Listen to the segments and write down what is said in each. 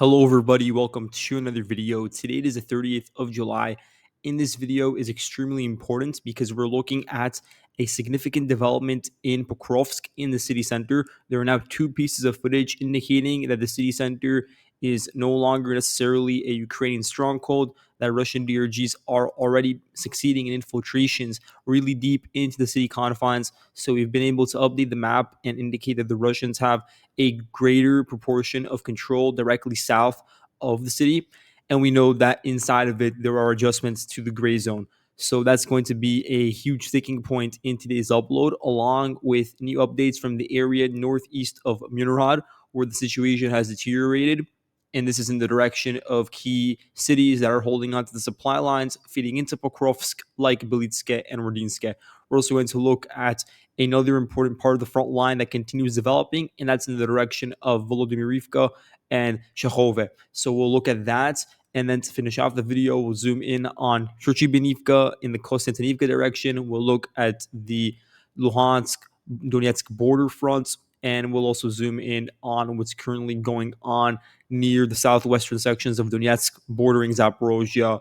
Hello everybody, welcome to another video. Today it is the 30th of July. In this video is extremely important because we're looking at a significant development in Pokrovsk in the city center. There are now two pieces of footage indicating that the city center is no longer necessarily a Ukrainian stronghold, that Russian DRGs are already succeeding in infiltrations really deep into the city confines. So we've been able to update the map and indicate that the Russians have a greater proportion of control directly south of the city. And we know that inside of it, there are adjustments to the gray zone. So that's going to be a huge sticking point in today's upload, along with new updates from the area northeast of Mirnograd, where the situation has deteriorated. And this is in the direction of key cities that are holding onto the supply lines, feeding into Pokrovsk, like Belitske and Rodinske. We're also going to look at another important part of the front line that continues developing, and that's in the direction of Volodymyrivka and Shahove. So we'll look at that. And then to finish off the video, we'll zoom in on Churchibenivka in the Konstantinivka direction. We'll look at the Luhansk-Donetsk border fronts, and we'll also zoom in on what's currently going on near the southwestern sections of Donetsk, bordering Zaporozhye,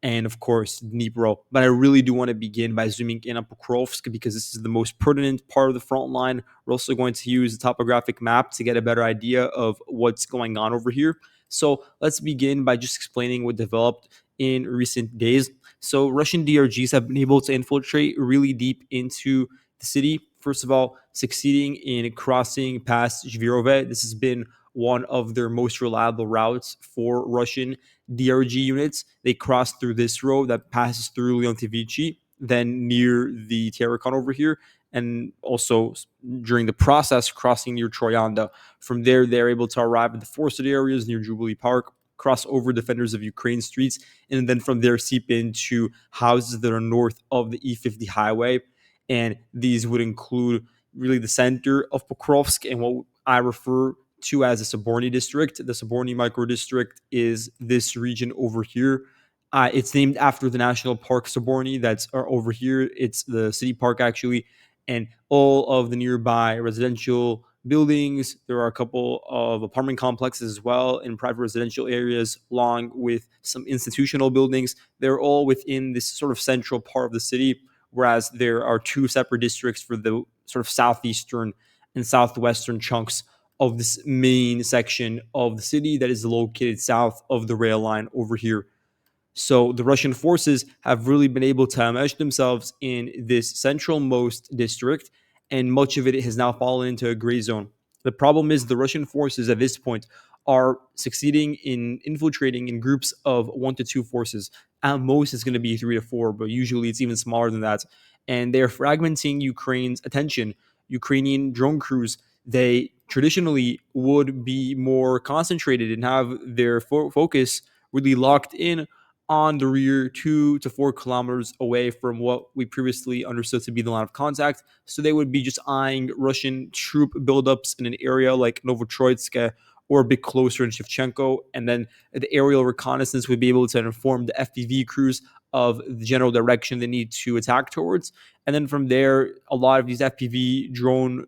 and of course Dnipro. But I really do want to begin by zooming in on Pokrovsk because this is the most pertinent part of the front line. We're also going to use the topographic map to get a better idea of what's going on over here. So let's begin by just explaining what developed in recent days. So Russian DRGs have been able to infiltrate really deep into the city. First of all, succeeding in crossing past Zhvirove. This has been one of their most reliable routes for Russian DRG units. They cross through this road that passes through Leontivici, then near the Terrakon over here, and also during the process crossing near Troyanda. From there, they're able to arrive at the forested areas near Jubilee Park, cross over Defenders of Ukraine streets, and then from there seep into houses that are north of the E50 highway. And these would include really the center of Pokrovsk and what I refer to as the Soborny district. The Soborny micro-district is this region over here. It's named after the national park Soborny that's over here. It's the city park, actually. And all of the nearby residential buildings. There are a couple of apartment complexes as well in private residential areas, along with some institutional buildings. They're all within this sort of central part of the city, whereas there are two separate districts for the sort of southeastern and southwestern chunks of this main section of the city that is located south of the rail line over here. So the Russian forces have really been able to mesh themselves in this central-most district, and much of it has now fallen into a gray zone. The problem is the Russian forces at this point are succeeding in infiltrating in groups of 1 to 2 forces. At most, it's going to be 3 to 4, but usually it's even smaller than that. And they're fragmenting Ukraine's attention. Ukrainian drone crews, they traditionally would be more concentrated and have their focus really locked in on the rear 2 to 4 kilometers away from what we previously understood to be the line of contact. So they would be just eyeing Russian troop buildups in an area like Novotroitsk or a bit closer in Shevchenko. And then the aerial reconnaissance would be able to inform the FPV crews of the general direction they need to attack towards. And then from there, a lot of these FPV drone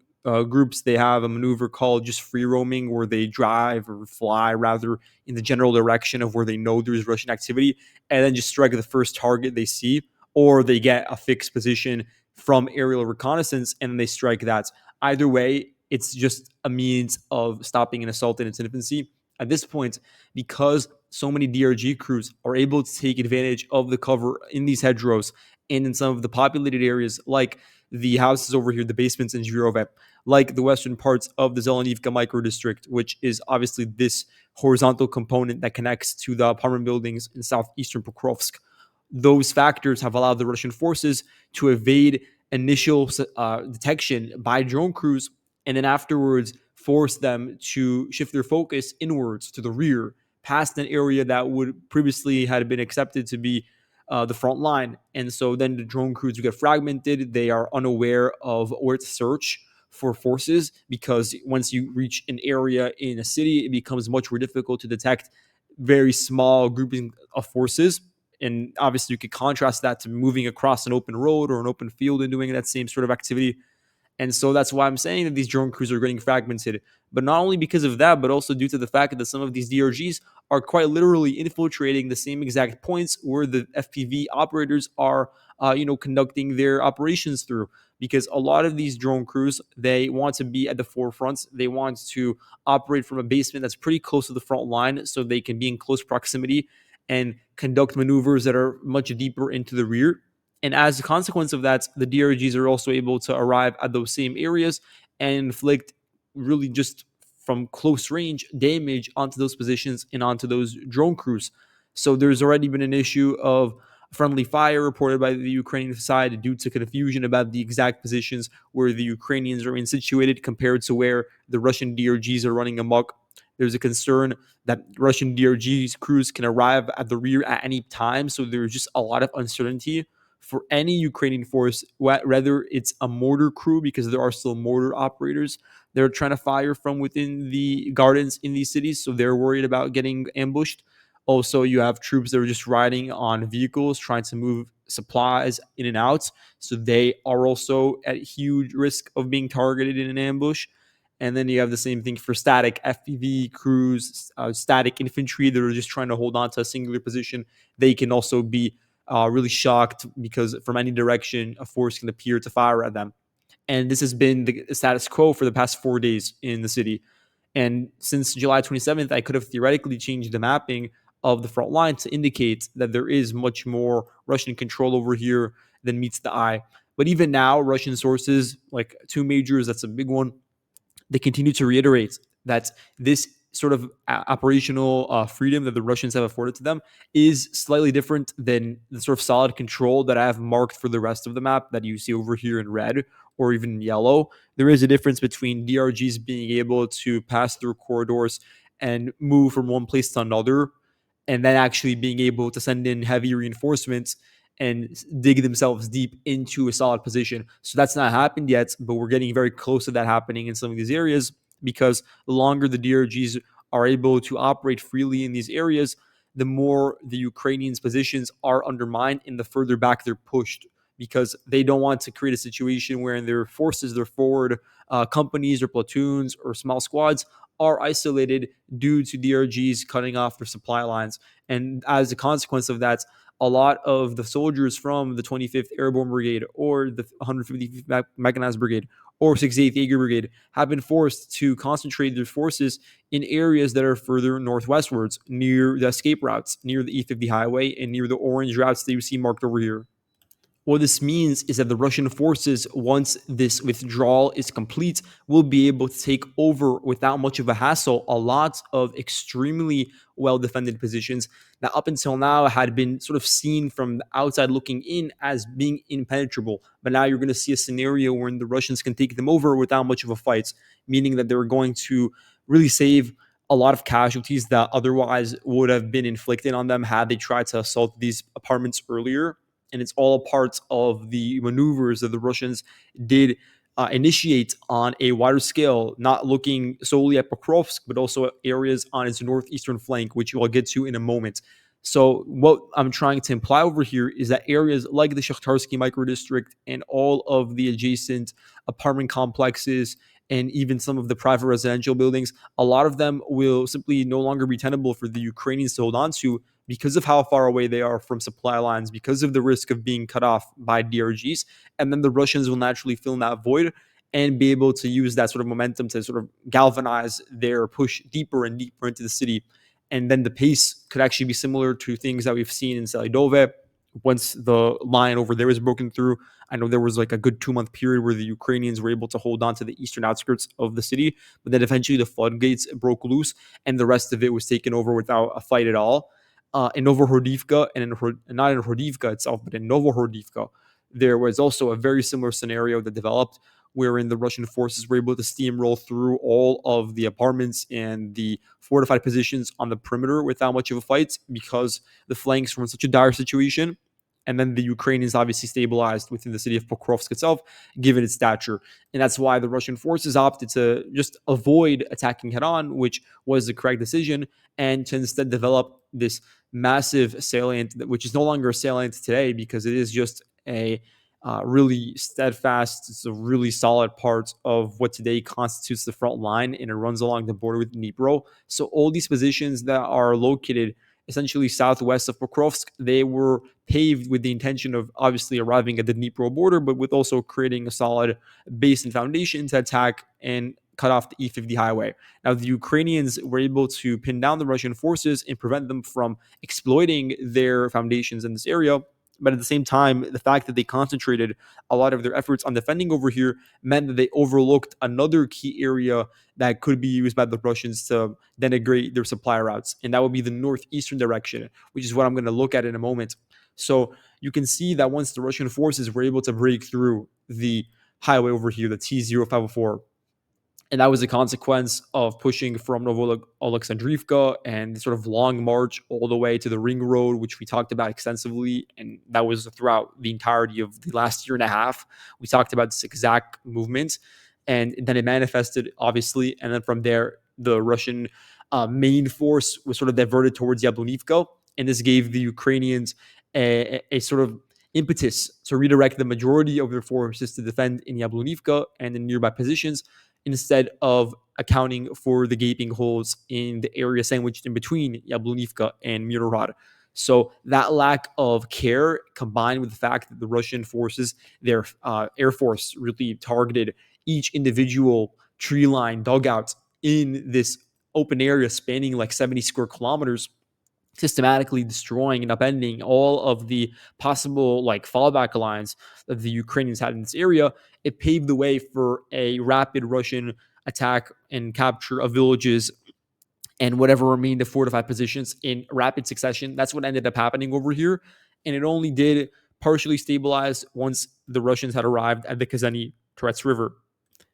groups, they have a maneuver called just free roaming, where they drive or fly rather in the general direction of where they know there's Russian activity, and then just strike the first target they see, or they get a fixed position from aerial reconnaissance and then they strike that. Either way, it's just a means of stopping an assault in its infancy. At this point, because so many DRG crews are able to take advantage of the cover in these hedgerows and in some of the populated areas, like the houses over here, the basements in Zhirove, like the western parts of the Zelenivka micro-district, which is obviously this horizontal component that connects to the apartment buildings in southeastern Pokrovsk. Those factors have allowed the Russian forces to evade initial detection by drone crews, and then afterwards force them to shift their focus inwards to the rear, past an area that would previously had been accepted to be the front line. And so then the drone crews get fragmented. They are unaware of where to search for forces, because once you reach an area in a city, it becomes much more difficult to detect very small grouping of forces. And obviously, you could contrast that to moving across an open road or an open field and doing that same sort of activity. And so that's why I'm saying that these drone crews are getting fragmented. But not only because of that, but also due to the fact that some of these DRGs are quite literally infiltrating the same exact points where the FPV operators are, conducting their operations through. Because a lot of these drone crews, they want to be at the forefront. They want to operate from a basement that's pretty close to the front line, so they can be in close proximity and conduct maneuvers that are much deeper into the rear. And as a consequence of that, the DRGs are also able to arrive at those same areas and inflict really just from close range damage onto those positions and onto those drone crews. So there's already been an issue of friendly fire reported by the Ukrainian side due to confusion about the exact positions where the Ukrainians are situated compared to where the Russian DRGs are running amok. There's a concern that Russian DRGs crews can arrive at the rear at any time. So there's just a lot of uncertainty for any Ukrainian force, whether it's a mortar crew, because there are still mortar operators they're trying to fire from within the gardens in these cities. So they're worried about getting ambushed. Also, you have troops that are just riding on vehicles trying to move supplies in and out. So they are also at huge risk of being targeted in an ambush. And then you have the same thing for static FPV crews, static infantry that are just trying to hold on to a singular position. They can also be really shocked because from any direction, a force can appear to fire at them. And this has been the status quo for the past 4 days in the city. And since July 27th, I could have theoretically changed the mapping of the front line to indicate that there is much more Russian control over here than meets the eye. But even now, Russian sources, like two majors, that's a big one, they continue to reiterate that this sort of operational freedom that the Russians have afforded to them is slightly different than the sort of solid control that I have marked for the rest of the map that you see over here in red or even yellow. There is a difference between DRGs being able to pass through corridors and move from one place to another, and then actually being able to send in heavy reinforcements and dig themselves deep into a solid position. So that's not happened yet, but we're getting very close to that happening in some of these areas, because the longer the DRGs are able to operate freely in these areas, the more the Ukrainians' positions are undermined and the further back they're pushed, because they don't want to create a situation where their forces, their forward companies or platoons or small squads are isolated due to DRGs cutting off their supply lines. And as a consequence of that, a lot of the soldiers from the 25th Airborne Brigade or the 155th Mechanized Brigade or 68th Jaeger Brigade have been forced to concentrate their forces in areas that are further northwestwards, near the escape routes, near the E50 highway, and near the orange routes that you see marked over here. What this means is that the Russian forces, once this withdrawal is complete, will be able to take over without much of a hassle a lot of extremely well defended positions that up until now had been sort of seen from the outside looking in as being impenetrable. But now you're going to see a scenario where the Russians can take them over without much of a fight, meaning that they're going to really save a lot of casualties that otherwise would have been inflicted on them had they tried to assault these apartments earlier. And it's all part of the maneuvers that the Russians did initiate on a wider scale, not looking solely at Pokrovsk, but also areas on its northeastern flank, which we'll get to in a moment. So what I'm trying to imply over here is that areas like the Shakhtarsky microdistrict and all of the adjacent apartment complexes and even some of the private residential buildings, a lot of them will simply no longer be tenable for the Ukrainians to hold on to because of how far away they are from supply lines, because of the risk of being cut off by DRGs. And then the Russians will naturally fill in that void and be able to use that sort of momentum to sort of galvanize their push deeper and deeper into the city. And then the pace could actually be similar to things that we've seen in Selidove. Once the line over there is broken through, I know there was like a good 2-month period where the Ukrainians were able to hold on to the eastern outskirts of the city, but then eventually the floodgates broke loose and the rest of it was taken over without a fight at all. In Novohordivka and not in Hordivka itself, but in Novohordivka, there was also a very similar scenario that developed wherein the Russian forces were able to steamroll through all of the apartments and the fortified positions on the perimeter without much of a fight because the flanks were in such a dire situation. And then the Ukrainians obviously stabilized within the city of Pokrovsk itself, given its stature. And that's why the Russian forces opted to just avoid attacking head on, which was the correct decision, and to instead develop this massive salient, which is no longer a salient today because it is just a really steadfast. It's a really solid part of what today constitutes the front line, and it runs along the border with Dnipro. So all these positions that are located essentially southwest of Pokrovsk, they were paved with the intention of obviously arriving at the Dnipro border, but with also creating a solid base and foundation to attack and cut off the E50 highway. Now, the Ukrainians were able to pin down the Russian forces and prevent them from exploiting their foundations in this area. But at the same time, the fact that they concentrated a lot of their efforts on defending over here meant that they overlooked another key area that could be used by the Russians to denigrate their supply routes. And that would be the northeastern direction, which is what I'm going to look at in a moment. So you can see that once the Russian forces were able to break through the highway over here, the T0504, and that was a consequence of pushing from Novo-Alexandrivka and the sort of long march all the way to the ring road, which we talked about extensively. And that was throughout the entirety of the last year and a half. We talked about this exact movement. And then it manifested, obviously. And then from there, the Russian main force was sort of diverted towards Yablonivka. And this gave the Ukrainians a sort of impetus to redirect the majority of their forces to defend in Yablonivka and in nearby positions, instead of accounting for the gaping holes in the area sandwiched in between Yablonivka and Mirnograd. So that lack of care, combined with the fact that the Russian forces, their air force, really targeted each individual tree line dugout in this open area spanning like 70 square kilometers, systematically destroying and upending all of the possible like fallback lines that the Ukrainians had in this area. It paved the way for a rapid Russian attack and capture of villages and whatever remained of fortified positions in rapid succession. That's what ended up happening over here. And it only did partially stabilize once the Russians had arrived at the Kazani Toretsk River,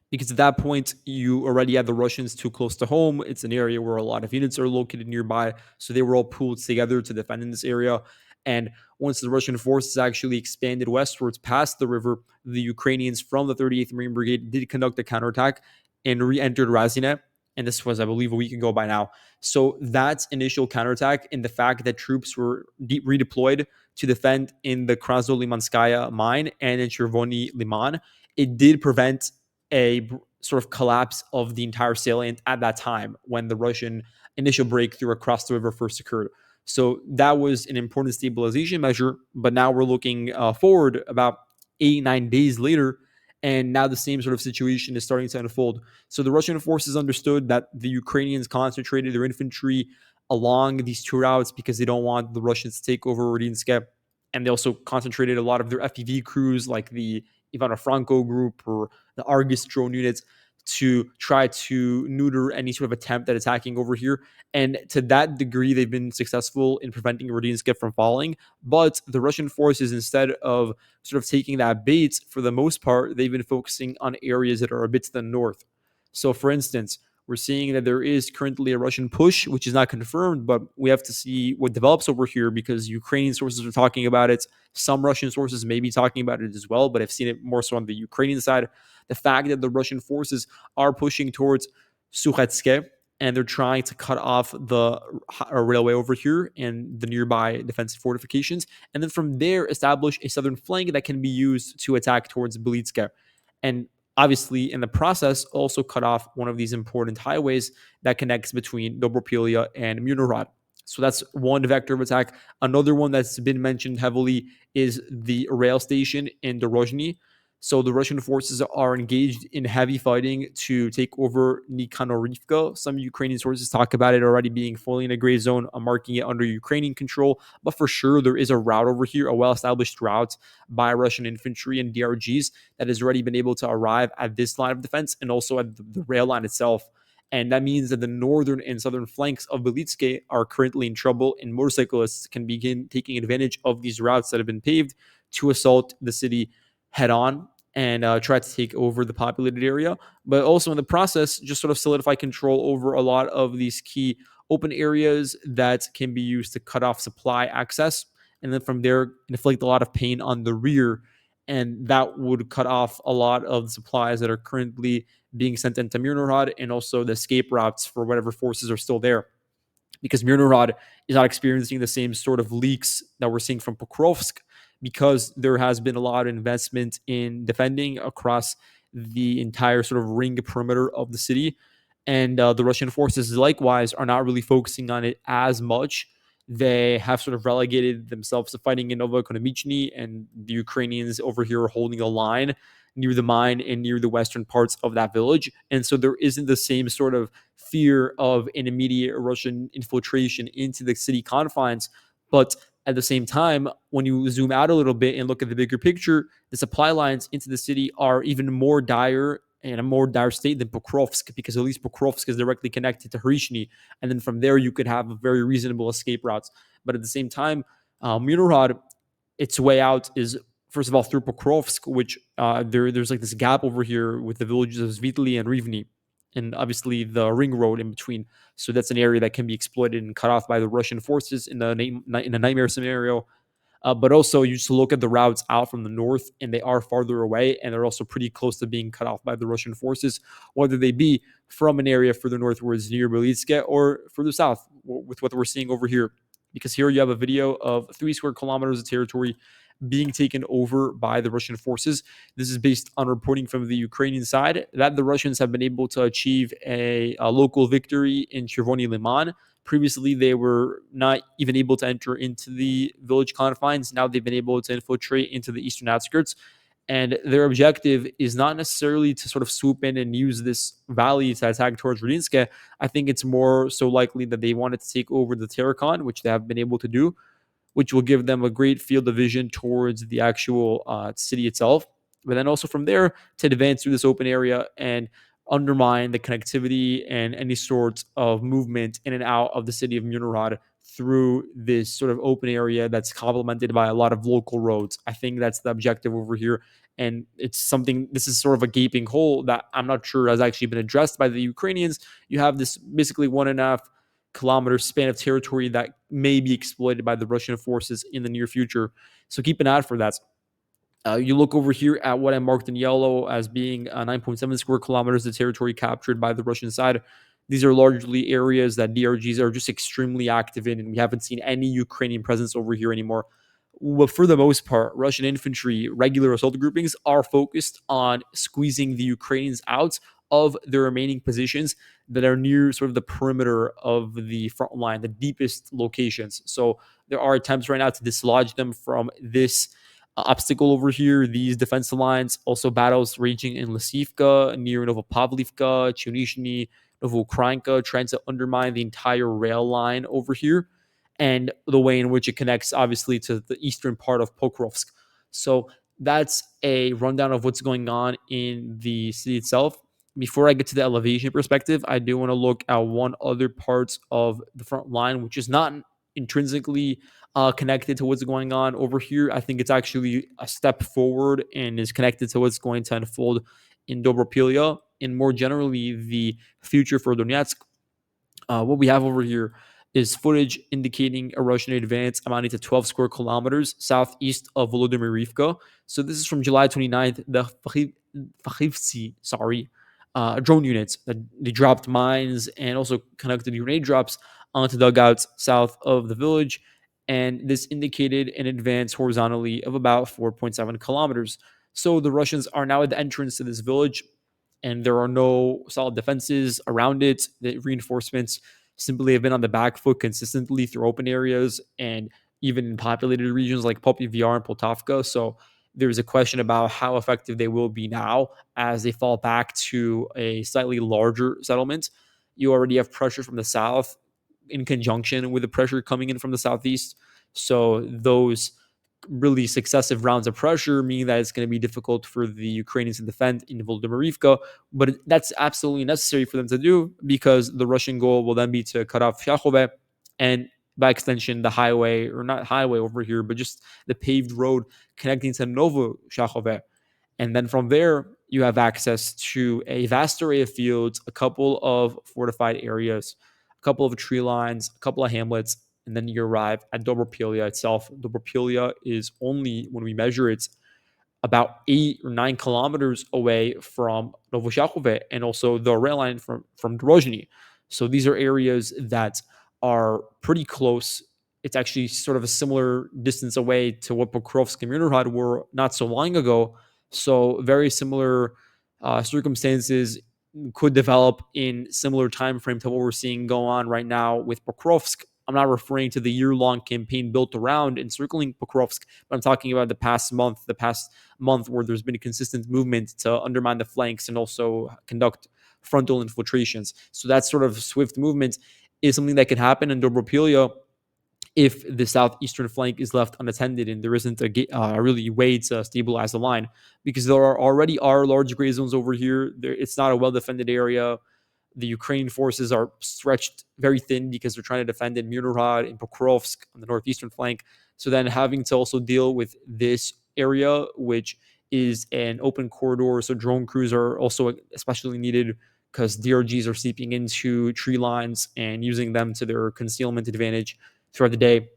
because at that point you already had the Russians too close to home. It's an area where a lot of units are located nearby, so they were all pooled together to defend in this area. And once the Russian forces actually expanded westwards past the river, the Ukrainians from the 38th Marine Brigade did conduct a counterattack and re-entered Razine. And this was, I believe, a week ago by now. So that initial counterattack and the fact that troops were redeployed to defend in the Krasno-Limanskaya mine and in Chervony Liman, it did prevent a sort of collapse of the entire salient at that time when the Russian initial breakthrough across the river first occurred. So that was an important stabilization measure. But now we're looking forward about 8-9 days later, and now the same sort of situation is starting to unfold. So the Russian forces understood that the Ukrainians concentrated their infantry along these two routes because they don't want the Russians to take over Rodinsk. And they also concentrated a lot of their FPV crews like the Ivano-Franco group or the Argus drone units to try to neuter any sort of attempt at attacking over here. And to that degree, they've been successful in preventing Rodinsk from falling. But the Russian forces, instead of sort of taking that bait, for the most part, they've been focusing on areas that are a bit to the north. So, for instance, we're seeing that there is currently a Russian push, which is not confirmed, but we have to see what develops over here because Ukrainian sources are talking about it. Some Russian sources may be talking about it as well, but I've seen it more so on the Ukrainian side. The fact that the Russian forces are pushing towards Sukhetsk and they're trying to cut off the railway over here and the nearby defensive fortifications, and then from there establish a southern flank that can be used to attack towards Belitsk. And obviously, in the process, also cut off one of these important highways that connects between Doberilia and Mirnograd. So that's one vector of attack. Another one that's been mentioned heavily is the rail station in Dorozhny. So the Russian forces are engaged in heavy fighting to take over Nikhanorivka. Some Ukrainian sources talk about it already being fully in a gray zone, marking it under Ukrainian control. But for sure, there is a route over here, a well-established route by Russian infantry and DRGs that has already been able to arrive at this line of defense and also at the rail line itself. And that means that the northern and southern flanks of Belitsk are currently in trouble, and motorcyclists can begin taking advantage of these routes that have been paved to assault the city head on and try to take over the populated area, but also in the process, just sort of solidify control over a lot of these key open areas that can be used to cut off supply access. And then from there, inflict a lot of pain on the rear. And that would cut off a lot of the supplies that are currently being sent into Mirnograd and also the escape routes for whatever forces are still there. Because Mirnograd is not experiencing the same sort of leaks that we're seeing from Pokrovsk, because there has been a lot of investment in defending across the entire sort of ring perimeter of the city. And the Russian forces, likewise, are not really focusing on it as much. They have sort of relegated themselves to fighting in Novoekonomichny, and the Ukrainians over here are holding the line near the mine and near the western parts of that village. And so there isn't the same sort of fear of an immediate Russian infiltration into the city confines. But at the same time, when you zoom out a little bit and look at the bigger picture, the supply lines into the city are even more dire and a more dire state than Pokrovsk, because at least Pokrovsk is directly connected to Hrishny, and then from there you could have a very reasonable escape routes. But at the same time, Mirnograd, its way out is first of all through Pokrovsk, which there's like this gap over here with the villages of Svitli and Rivny, and obviously the ring road in between. So that's an area that can be exploited and cut off by the Russian forces in a nightmare scenario. But also, you just look at the routes out from the north, and they are farther away, and they're also pretty close to being cut off by the Russian forces, whether they be from an area further northwards near Belitske or further south with what we're seeing over here. Because here you have a video of 3 square kilometers of territory being taken over by the Russian forces. This is based on reporting from the Ukrainian side that the Russians have been able to achieve a local victory in Chervony Liman. Previously, they were not even able to enter into the village confines. Now they've been able to infiltrate into the eastern outskirts. And their objective is not necessarily to sort of swoop in and use this valley to attack towards Rudinske. I think it's more so likely that they wanted to take over the Terrakon, which they have been able to do, which will give them a great field of vision towards the actual city itself. But then also from there to advance through this open area and undermine the connectivity and any sort of movement in and out of the city of Mirnograd through this sort of open area that's complemented by a lot of local roads. I think that's the objective over here. And it's something, this is sort of a gaping hole that I'm not sure has actually been addressed by the Ukrainians. You have this basically 1.5 kilometer span of territory that may be exploited by the Russian forces in the near future. So keep an eye out for that. You look over here at what I marked in yellow as being 9.7 square kilometers of territory captured by the Russian side. These are largely areas that DRGs are just extremely active in, and we haven't seen any Ukrainian presence over here anymore. But for the most part, Russian infantry, regular assault groupings, are focused on squeezing the Ukrainians out of their remaining positions that are near sort of the perimeter of the front line, the deepest locations. So there are attempts right now to dislodge them from this obstacle over here, these defensive lines. Also battles raging in Lysivka, near Novopavlivka, Chunishny, Novokrainka, trying to undermine the entire rail line over here, and the way in which it connects, obviously, to the eastern part of Pokrovsk. So that's a rundown of what's going on in the city itself. Before I get to the elevation perspective, I do want to look at one other part of the front line, which is not intrinsically connected to what's going on over here. I think it's actually a step forward and is connected to what's going to unfold in Doberilia and more generally the future for Donetsk. What we have over here is footage indicating a Russian advance amounting to 12 square kilometers southeast of Volodymyrivka. So this is from July 29th. The Fakhivtsi, drone units that they dropped mines and also conducted grenade drops onto dugouts south of the village. And this indicated an advance horizontally of about 4.7 kilometers. So the Russians are now at the entrance to this village, and there are no solid defenses around it. The reinforcements simply have been on the back foot consistently through open areas and even in populated regions like Popy VR and Poltavka. So there's a question about how effective they will be now as they fall back to a slightly larger settlement. You already have pressure from the south in conjunction with the pressure coming in from the southeast. So those really successive rounds of pressure, meaning that it's going to be difficult for the Ukrainians to defend in Volodymyrivka, but that's absolutely necessary for them to do because the Russian goal will then be to cut off Shachove and by extension the highway, or not highway over here, but just the paved road connecting to Novo Shachove. And then from there, you have access to a vast array of fields, a couple of fortified areas, a couple of tree lines, a couple of hamlets, and then you arrive at Doberilia itself. Doberilia is only, when we measure it, about 8 or 9 kilometers away from Novoshachove and also the rail line from Drozhny. So these are areas that are pretty close It's actually sort of a similar distance away to what Pokrovsk and Mirnograd were not so long ago. So very similar circumstances could develop in similar time frame to what we're seeing go on right now with Pokrovsk. I'm not referring to the year-long campaign built around encircling Pokrovsk, but I'm talking about the past month where there's been a consistent movement to undermine the flanks and also conduct frontal infiltrations. So that sort of swift movement is something that could happen in Dobropilia if the southeastern flank is left unattended and there isn't a really way to stabilize the line, because there already are large gray zones over here. It's not a well defended area. The Ukrainian forces are stretched very thin because they're trying to defend in Mirnograd and Pokrovsk on the northeastern flank. So then having to also deal with this area, which is an open corridor, so drone crews are also especially needed because DRGs are seeping into tree lines and using them to their concealment advantage throughout the day.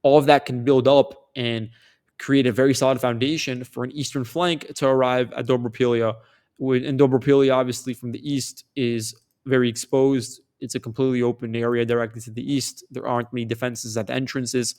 All of that can build up and create a very solid foundation for an eastern flank to arrive at Dobropilia. And Dobropilia, obviously, from the east is very exposed. It's a completely open area directly to the east. There aren't many defenses at the entrances.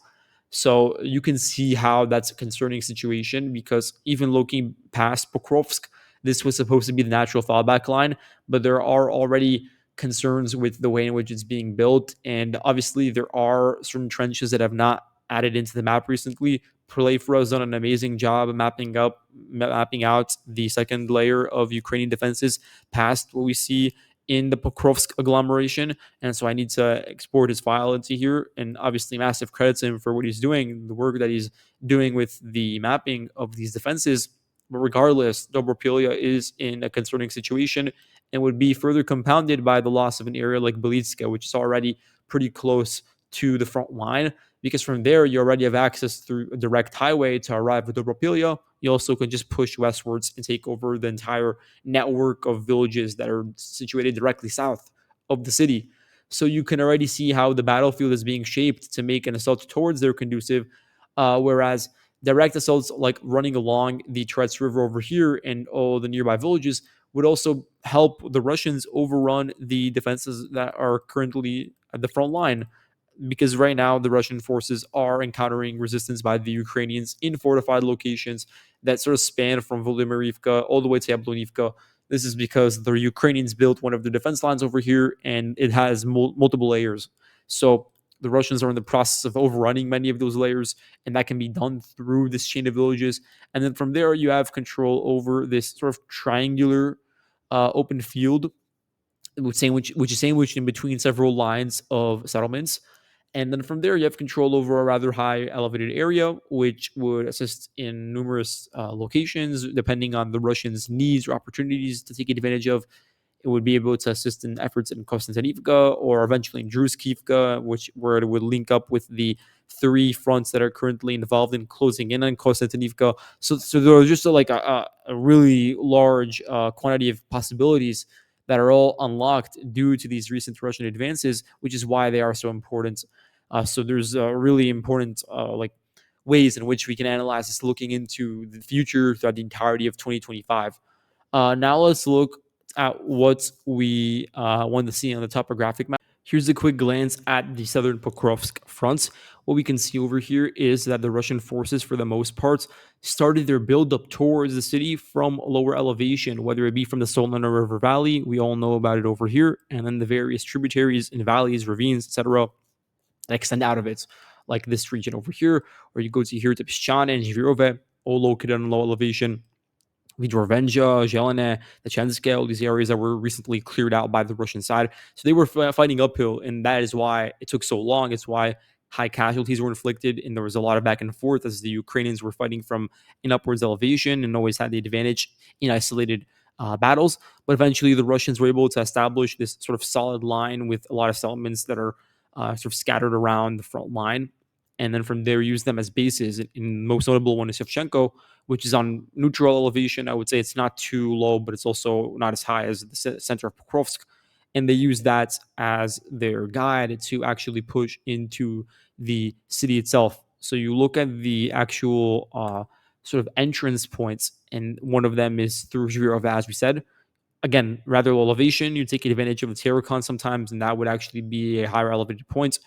So you can see how that's a concerning situation, because even looking past Pokrovsk, this was supposed to be the natural fallback line, but there are already concerns with the way in which it's being built. And obviously, there are certain trenches that have not added into the map recently. Prolefra has done an amazing job of mapping out the second layer of Ukrainian defenses past what we see in the Pokrovsk agglomeration. And so I need to export his file into here. And obviously, massive credit to him for what he's doing, the work that he's doing with the mapping of these defenses. But regardless, Dobropilia is in a concerning situation and would be further compounded by the loss of an area like Belitska, which is already pretty close to the front line, because from there you already have access through a direct highway to arrive at Dobropilia. You also can just push westwards and take over the entire network of villages that are situated directly south of the city. So you can already see how the battlefield is being shaped to make an assault towards there conducive, whereas direct assaults like running along the Toretsk River over here and all the nearby villages would also help the Russians overrun the defenses that are currently at the front line, because right now the Russian forces are encountering resistance by the Ukrainians in fortified locations that sort of span from Volodymyrivka all the way to Yablonivka. This is because the Ukrainians built one of the defense lines over here, and it has multiple layers. So the Russians are in the process of overrunning many of those layers, and that can be done through this chain of villages. And then from there, you have control over this sort of triangular open field, which is sandwiched in between several lines of settlements. And then from there, you have control over a rather high elevated area, which would assist in numerous locations, depending on the Russians' needs or opportunities to take advantage of. It would be able to assist in efforts in Konstantinivka or eventually in Druskivka, where it would link up with the three fronts that are currently involved in closing in on Konstantinivka. So there are just a really large quantity of possibilities that are all unlocked due to these recent Russian advances, which is why they are so important. So there's really important ways in which we can analyze this, looking into the future throughout the entirety of 2025. Now let's look at what we want to see on the topographic map. Here's a quick glance at the southern Pokrovsk front. What we can see over here is that the Russian forces, for the most part, started their buildup towards the city from lower elevation, whether it be from the Solnana River Valley, we all know about it over here, and then the various tributaries and valleys, ravines, etc., that extend out of it, like this region over here, or you go to here to Pshchane and Zhvirove, all located on low elevation. Vidorvenja, Zelene, Nechenske, all these areas that were recently cleared out by the Russian side. So they were fighting uphill, and that is why it took so long. It's why high casualties were inflicted, and there was a lot of back and forth as the Ukrainians were fighting from an upwards elevation and always had the advantage in isolated battles. But eventually, the Russians were able to establish this sort of solid line with a lot of settlements that are sort of scattered around the front line. And then from there, use them as bases. And most notable one is Shevchenko, which is on neutral elevation. I would say it's not too low, but it's also not as high as the center of Pokrovsk. And they use that as their guide to actually push into the city itself. So you look at the actual sort of entrance points, and one of them is through Zhvirov, as we said. Again, rather low elevation. You take advantage of the Terracon sometimes, and that would actually be a higher elevated point.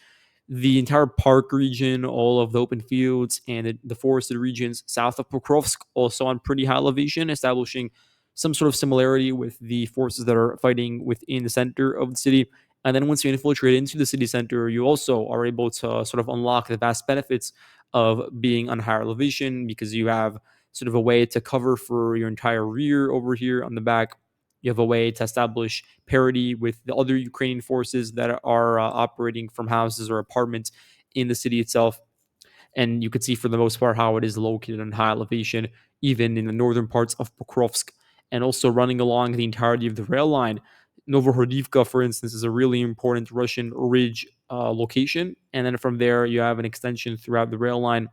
The entire park region, all of the open fields, and the forested regions south of Pokrovsk also on pretty high elevation, establishing some sort of similarity with the forces that are fighting within the center of the city. And then once you infiltrate into the city center, you also are able to sort of unlock the vast benefits of being on higher elevation, because you have sort of a way to cover for your entire rear over here on the back. You have a way to establish parity with the other Ukrainian forces that are operating from houses or apartments in the city itself. And you can see for the most part how it is located on high elevation, even in the northern parts of Pokrovsk, and also running along the entirety of the rail line. Novohordivka, for instance, is a really important Russian ridge location. And then from there, you have an extension throughout the rail line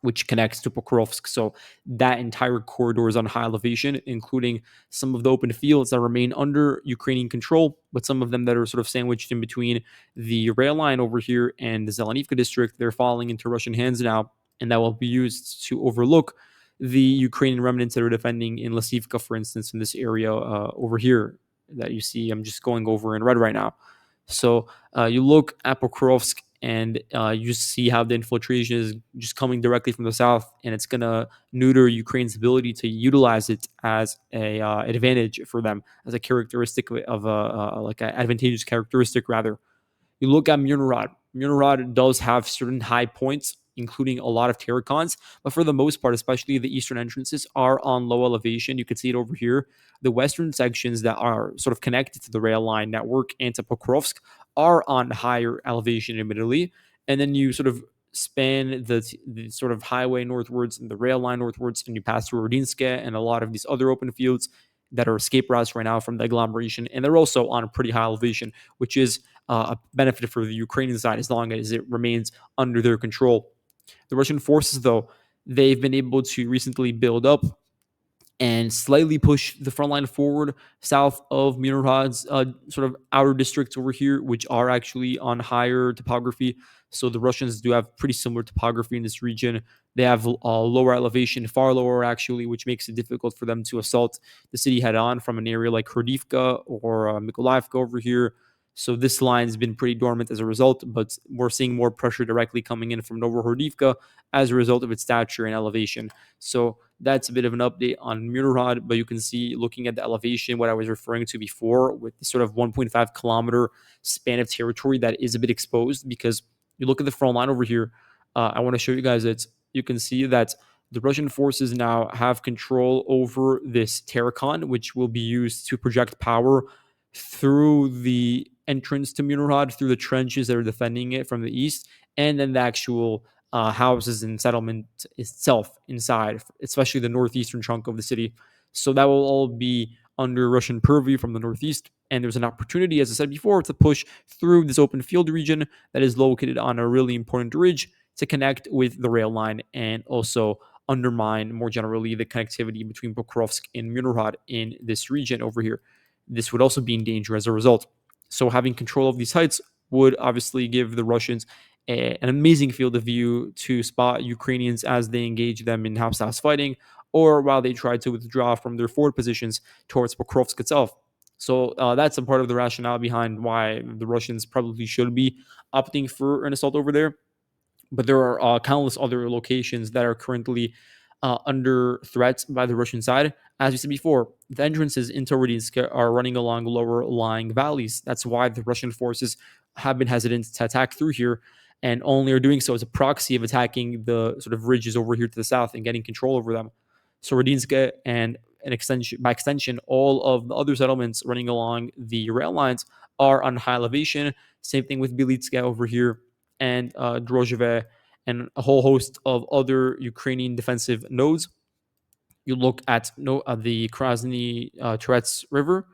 which connects to Pokrovsk. So that entire corridor is on high elevation, including some of the open fields that remain under Ukrainian control, but some of them that are sort of sandwiched in between the rail line over here and the Zelenivka district. They're falling into Russian hands now, and that will be used to overlook the Ukrainian remnants that are defending in Lasivka, for instance, in this area over here that you see. I'm just going over in red right now. So you look at Pokrovsk and you see how the infiltration is just coming directly from the south, and it's going to neuter Ukraine's ability to utilize it as a advantage for them, as a characteristic of a like an advantageous characteristic rather. You look at Mirnograd. Mirnograd does have certain high points, including a lot of terracons, but for the most part, especially the eastern entrances, are on low elevation. You can see it over here. The western sections that are sort of connected to the rail line network and to Pokrovsk are on higher elevation, admittedly. And then you sort of span the sort of highway northwards and the rail line northwards, and you pass through Rodinske and a lot of these other open fields that are escape routes right now from the agglomeration, and they're also on a pretty high elevation, which is a benefit for the Ukrainian side as long as it remains under their control. The Russian forces, though, they've been able to recently build up and slightly push the front line forward south of Mirnograd's sort of outer districts over here, which are actually on higher topography. So the Russians do have pretty similar topography in this region. They have lower elevation, far lower actually, which makes it difficult for them to assault the city head on from an area like Hordivka or Mykolaievka over here. So this line has been pretty dormant as a result, but we're seeing more pressure directly coming in from Novohordivka as a result of its stature and elevation. So that's a bit of an update on Mirnograd, but you can see looking at the elevation, what I was referring to before with the sort of 1.5 kilometer span of territory that is a bit exposed, because you look at the front line over here. I want to show you guys that you can see that the Russian forces now have control over this terracon, which will be used to project power through the entrance to Mirnograd, through the trenches that are defending it from the east, and then the actual houses and settlement itself inside, especially the northeastern chunk of the city. So that will all be under Russian purview from the northeast. And there's an opportunity, as I said before, to push through this open field region that is located on a really important ridge to connect with the rail line and also undermine more generally the connectivity between Pokrovsk and Mirnograd in this region over here. This would also be in danger as a result. So having control of these heights would obviously give the Russians an amazing field of view to spot Ukrainians as they engage them in house-to-house fighting, or while they try to withdraw from their forward positions towards Pokrovsk itself. So that's a part of the rationale behind why the Russians probably should be opting for an assault over there. But there are countless other locations that are currently under threat by the Russian side. As we said before, the entrances into Rodinsk are running along lower lying valleys. That's why the Russian forces have been hesitant to attack through here, and only are doing so as a proxy of attacking the sort of ridges over here to the south and getting control over them. So Rodinsk and by extension, all of the other settlements running along the rail lines are on high elevation. Same thing with Bilitska over here and Drozheve and a whole host of other Ukrainian defensive nodes. You look at the Krasny Toretsk River,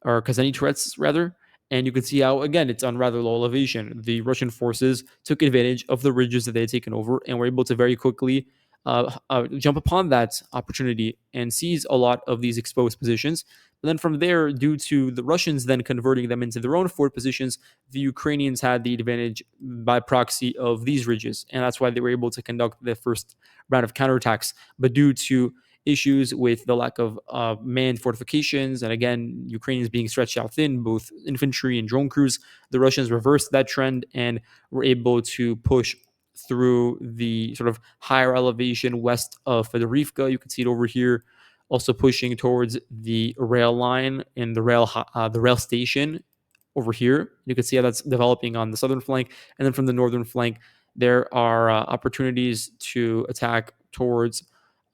or Kazani Toretsk rather, and you can see how, again, it's on rather low elevation. The Russian forces took advantage of the ridges that they had taken over and were able to very quickly jump upon that opportunity and seize a lot of these exposed positions. But then from there, due to the Russians then converting them into their own forward positions, the Ukrainians had the advantage by proxy of these ridges. And that's why they were able to conduct the first round of counterattacks. But due to issues with the lack of manned fortifications, and again, Ukrainians being stretched out thin, both infantry and drone crews. The Russians reversed that trend and were able to push through the sort of higher elevation west of Fedorivka. You can see it over here, also pushing towards the rail line and the rail station over here. You can see how that's developing on the southern flank, and then from the northern flank, there are opportunities to attack towards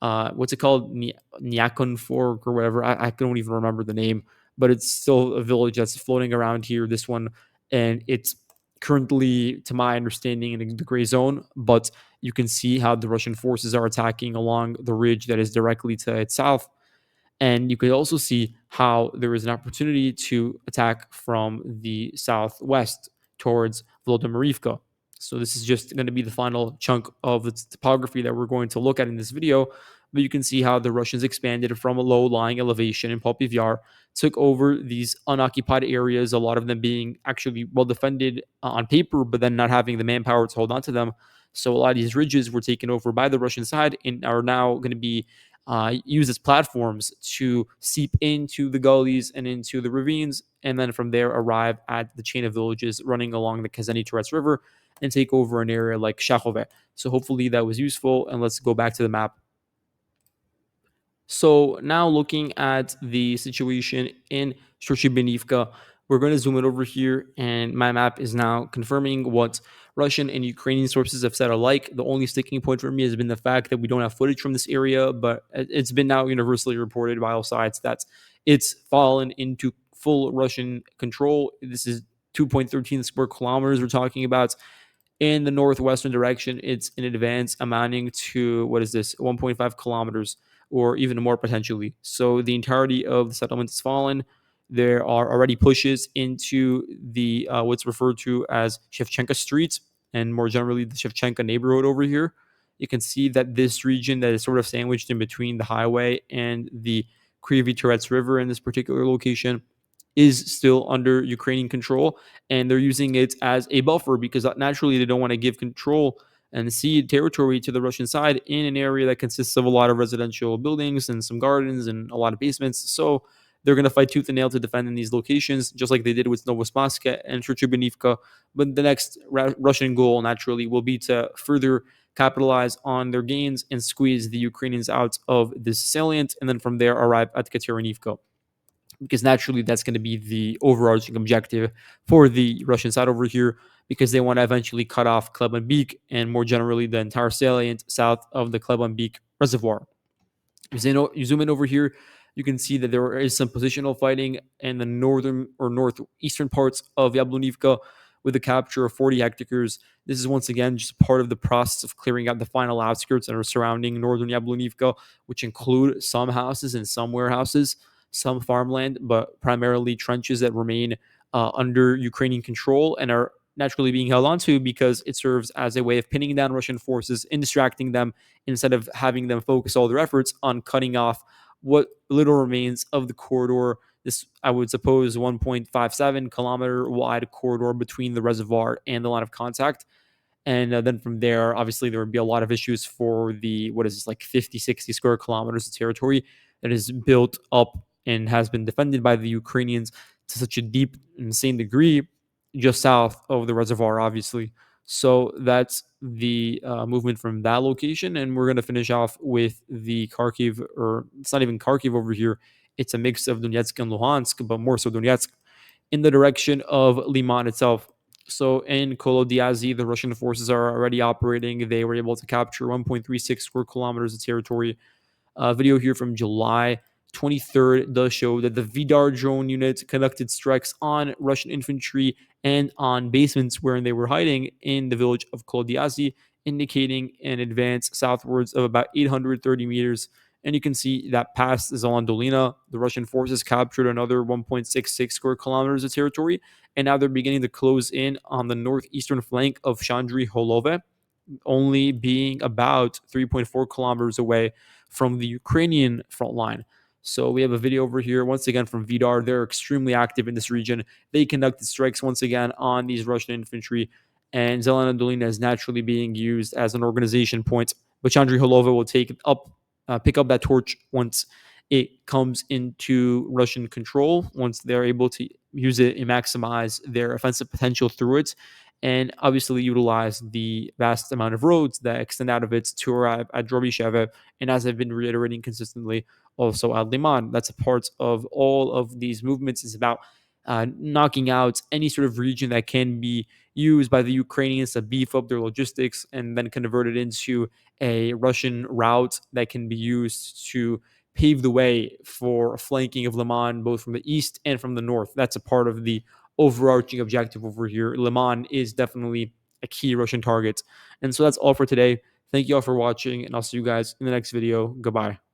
what's it called, Nyakon Fork or whatever. I don't even remember the name, but it's still a village that's floating around here. This one, and it's currently, to my understanding, in the gray zone. But you can see how the Russian forces are attacking along the ridge that is directly to its south, and you could also see how there is an opportunity to attack from the southwest towards Volodymyrivka. So this is just going to be the final chunk of the topography that we're going to look at in this video. But you can see how the Russians expanded from a low-lying elevation in Popiev Yar, took over these unoccupied areas, a lot of them being actually well defended on paper, but then not having the manpower to hold on to them. So a lot of these ridges were taken over by the Russian side and are now going to be used as platforms to seep into the gullies and into the ravines, and then from there arrive at the chain of villages running along the Kazani Toretsk River and take over an area like Shakhove. So hopefully that was useful, and let's go back to the map. So now looking at the situation in Shortshibinivka, we're going to zoom in over here, and my map is now confirming what Russian and Ukrainian sources have said alike. The only sticking point for me has been the fact that we don't have footage from this area, but it's been now universally reported by all sides that it's fallen into full Russian control. This is 2.13 square kilometers we're talking about. In the northwestern direction, it's in advance amounting to, what is this, 1.5 kilometers or even more potentially. So the entirety of the settlement has fallen. There are already pushes into the what's referred to as Shevchenka Street and more generally the Shevchenka neighborhood over here. You can see that this region that is sort of sandwiched in between the highway and the Kryvyi Toretsk River in this particular location is still under Ukrainian control, and they're using it as a buffer because naturally they don't want to give control and cede territory to the Russian side in an area that consists of a lot of residential buildings and some gardens and a lot of basements. So they're going to fight tooth and nail to defend in these locations, just like they did with Novospaska and Shortshibinivka. But the next Russian goal, naturally, will be to further capitalize on their gains and squeeze the Ukrainians out of this salient, and then from there arrive at Katerinivka, because naturally that's going to be the overarching objective for the Russian side over here, because they want to eventually cut off Klebanbek and more generally the entire salient south of the Klebanbek reservoir. You zoom in over here, you can see that there is some positional fighting in the northern or northeastern parts of Yablonivka with the capture of 40 hectares. This is once again just part of the process of clearing out the final outskirts that are surrounding northern Yablonivka, which include some houses and some warehouses, some farmland, but primarily trenches that remain under Ukrainian control and are naturally being held onto because it serves as a way of pinning down Russian forces and distracting them instead of having them focus all their efforts on cutting off what little remains of the corridor. This, I would suppose, 1.57 kilometer wide corridor between the reservoir and the line of contact. And then from there, obviously, there would be a lot of issues for the, what is this, like 50, 60 square kilometers of territory that is built up and has been defended by the Ukrainians to such a deep, insane degree just south of the reservoir, obviously. So that's the movement from that location. And we're going to finish off with the Kharkiv, or it's not even Kharkiv over here. It's a mix of Donetsk and Luhansk, but more so Donetsk, in the direction of Liman itself. So in Kolodiazy, the Russian forces are already operating. They were able to capture 1.36 square kilometers of territory. Video here from July 23rd does show that the Vidar drone unit conducted strikes on Russian infantry and on basements where they were hiding in the village of Kolodiazy, indicating an advance southwards of about 830 meters. And you can see that past Zelandolina, the Russian forces captured another 1.66 square kilometers of territory, and now they're beginning to close in on the northeastern flank of Chandri Holove, only being about 3.4 kilometers away from the Ukrainian front line. So we have a video over here, once again, from Vidar. They're extremely active in this region. They conducted strikes once again on these Russian infantry, and Zelena Dolina is naturally being used as an organization point. But Chandri Holova will take up pick up that torch once it comes into Russian control, once they're able to use it and maximize their offensive potential through it, and obviously utilize the vast amount of roads that extend out of it to arrive at Drobisheve, and as I've been reiterating consistently, also at Liman. That's a part of all of these movements, is about knocking out any sort of region that can be used by the Ukrainians to beef up their logistics and then convert it into a Russian route that can be used to pave the way for flanking of Liman, both from the east and from the north. That's a part of the overarching objective over here. Liman is definitely a key Russian target. And so that's all for today. Thank you all for watching, and I'll see you guys in the next video. Goodbye.